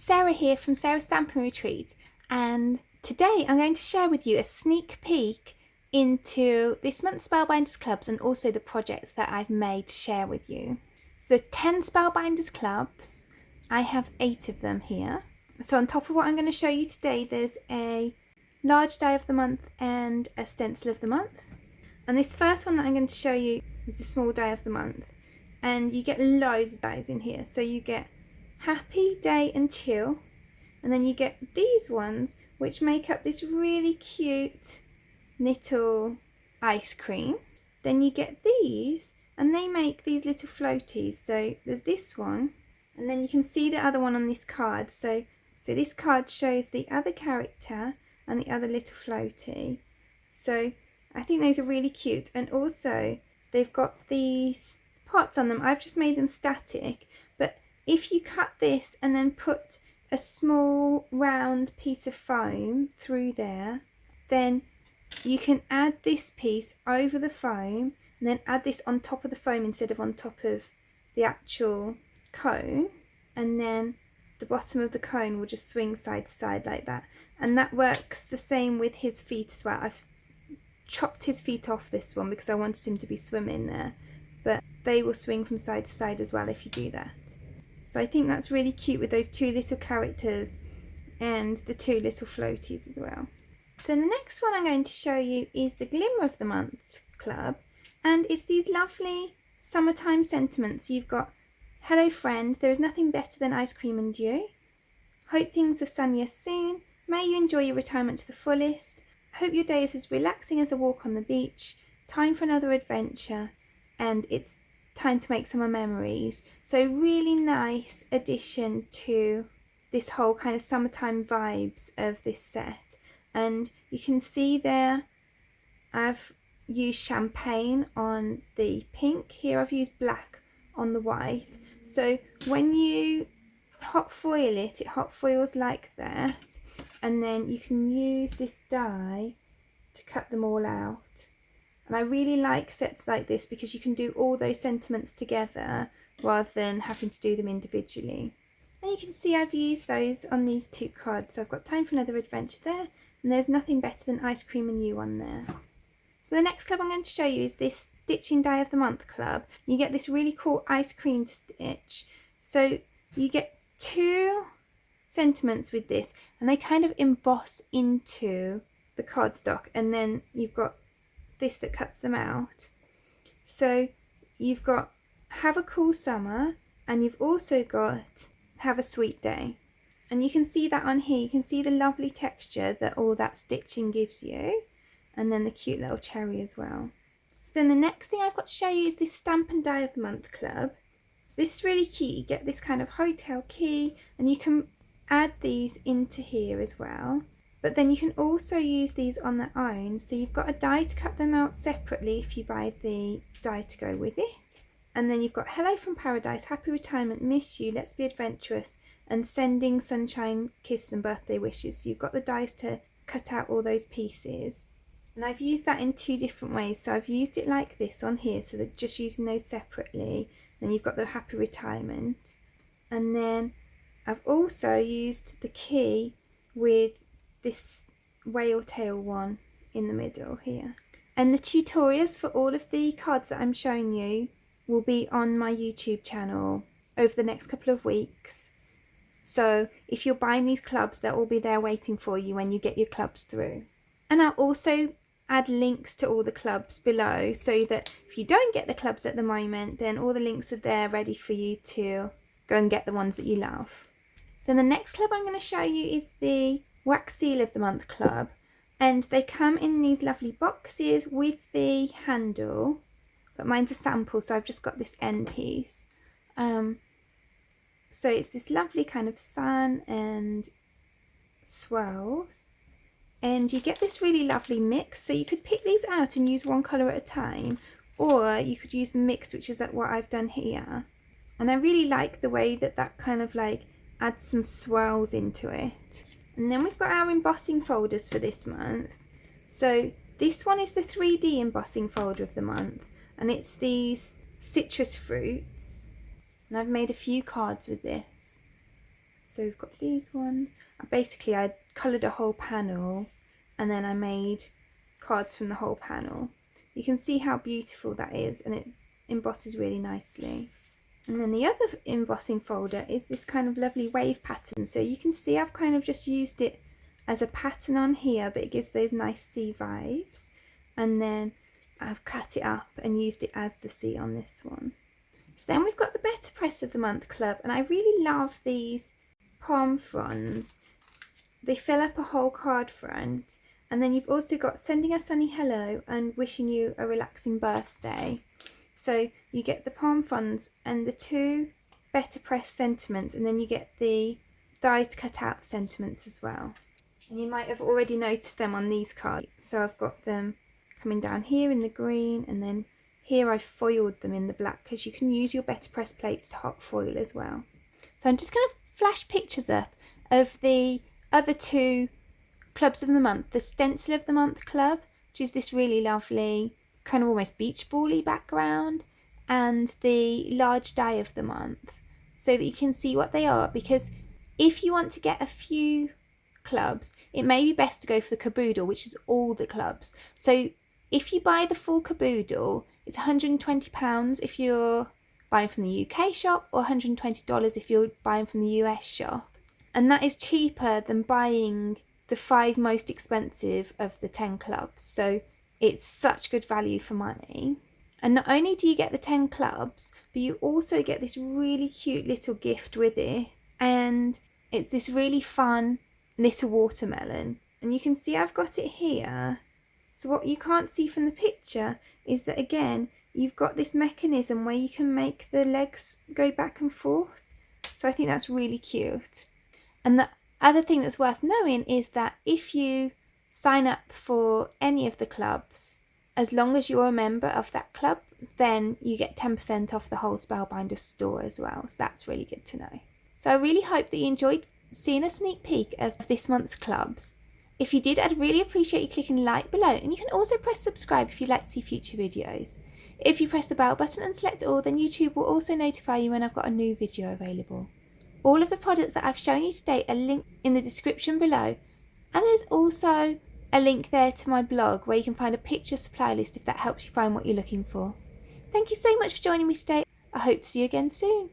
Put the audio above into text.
Sarah here from Sarah's Stamping Retreat, and today I'm going to share with you a sneak peek into this month's Spellbinders clubs and also the projects that I've made to share with you. So the 10 Spellbinders clubs, I have 8 of them here. So on top of what I'm going to show you today, there's a large die of the month and a stencil of the month. And this first one that I'm going to show you is the small die of the month. And you get loads of dies in here. So you get Happy, Day and Chill, and then you get these ones which make up this really cute little ice cream. Then you get these and they make these little floaties. So there's this one, and then you can see the other one on this card. So this card shows the other character and the other little floaty. So I think those are really cute, and also they've got these pots on them. I've just made them static, but if you cut this and then put a small round piece of foam through there, then you can add this piece over the foam and then add this on top of the foam instead of on top of the actual cone, and then the bottom of the cone will just swing side to side like that. And that works the same with his feet as well. I've chopped his feet off this one because I wanted him to be swimming there, but they will swing from side to side as well if you do that. So I think that's really cute with those 2 little characters and the 2 little floaties as well. So the next one I'm going to show you is the Glimmer of the Month club, and it's these lovely summertime sentiments. You've got hello friend, there is nothing better than ice cream and you. Hope things are sunnier soon. May you enjoy your retirement to the fullest. Hope your day is as relaxing as a walk on the beach. Time for another adventure, and it's time to make summer memories. So really nice addition to this whole kind of summertime vibes of this set. And you can see there I've used champagne on the pink. Here I've used black on the white. So when you hot foil it, it hot foils like that, and then you can use this die to cut them all out. And I really like sets like this because you can do all those sentiments together rather than having to do them individually. And you can see I've used those on these 2 cards. So I've got Time for Another Adventure there, and there's Nothing Better Than Ice Cream and You on there. So the next club I'm going to show you is this Stitching Die of the Month club. You get this really cool ice cream stitch. So you get 2 sentiments with this, and they kind of emboss into the cardstock, and then you've got this that cuts them out. So you've got Have a Cool Summer, and you've also got Have a Sweet Day, and you can see that on here. You can see the lovely texture that all that stitching gives you, and then the cute little cherry as well. So then the next thing I've got to show you is this Stamp and Die of the Month club. So this is really cute. You get this kind of hotel key, and you can add these into here as well. But then you can also use these on their own. So you've got a die to cut them out separately if you buy the die to go with it. And then you've got Hello from Paradise, Happy Retirement, Miss You, Let's Be Adventurous, and Sending Sunshine, Kisses and Birthday Wishes. So you've got the dies to cut out all those pieces. And I've used that in 2 different ways. So I've used it like this on here, so that just using those separately. Then you've got the Happy Retirement. And then I've also used the key with this whale tail one in the middle here. And the tutorials for all of the cards that I'm showing you will be on my YouTube channel over the next couple of weeks. So if you're buying these clubs, they'll all be there waiting for you when you get your clubs through. And I'll also add links to all the clubs below, so that if you don't get the clubs at the moment, then all the links are there ready for you to go and get the ones that you love. So the next club I'm going to show you is the Wax Seal of the Month club, and they come in these lovely boxes with the handle, but mine's a sample, so I've just got this end piece. So it's this lovely kind of sun and swirls, and you get this really lovely mix. So you could pick these out and use one colour at a time, or you could use the mixed, which is what I've done here. And I really like the way that that kind of like adds some swirls into it. And then we've got our embossing folders for this month. So this one is the 3D embossing folder of the month, and it's these citrus fruits, and I've made a few cards with this. So we've got these ones. Basically I coloured a whole panel and then I made cards from the whole panel. You can see how beautiful that is, and it embosses really nicely. And then the other embossing folder is this kind of lovely wave pattern. So you can see I've kind of just used it as a pattern on here, but it gives those nice sea vibes. And then I've cut it up and used it as the sea on this one. So then we've got the Better Press of the Month Club, and I really love these palm fronds. They fill up a whole card front, and then you've also got sending a sunny hello and wishing you a relaxing birthday. So you get the palm fronds and the 2 Better Press sentiments, and then you get the dies to cut out sentiments as well. And you might have already noticed them on these cards. So I've got them coming down here in the green, and then here I've foiled them in the black, because you can use your Better Press plates to hot foil as well. So I'm just going to flash pictures up of the other 2 clubs of the month. The Stencil of the Month Club, which is this really lovely kind of almost beach ball-y background, and the Large Die of the Month, so that you can see what they are, because if you want to get a few clubs, it may be best to go for the caboodle, which is all the clubs. So if you buy the full caboodle, it's £120 if you're buying from the UK shop, or $120 if you're buying from the US shop. And that is cheaper than buying the 5 most expensive of the 10 clubs. So it's such good value for money. And not only do you get the 10 clubs, but you also get this really cute little gift with it. And it's this really fun little watermelon. And you can see I've got it here. So what you can't see from the picture is that, again, you've got this mechanism where you can make the legs go back and forth. So I think that's really cute. And the other thing that's worth knowing is that if you sign up for any of the clubs, as long as you're a member of that club, then you get 10% off the whole Spellbinders store as well. So that's really good to know. So I really hope that you enjoyed seeing a sneak peek of this month's clubs. If you did, I'd really appreciate you clicking like below, and you can also press subscribe if you'd like to see future videos. If you press the bell button and select all, then YouTube will also notify you when I've got a new video available. All of the products that I've shown you today are linked in the description below, and there's also a link there to my blog where you can find a picture supply list if that helps you find what you're looking for. Thank you so much for joining me today. I hope to see you again soon.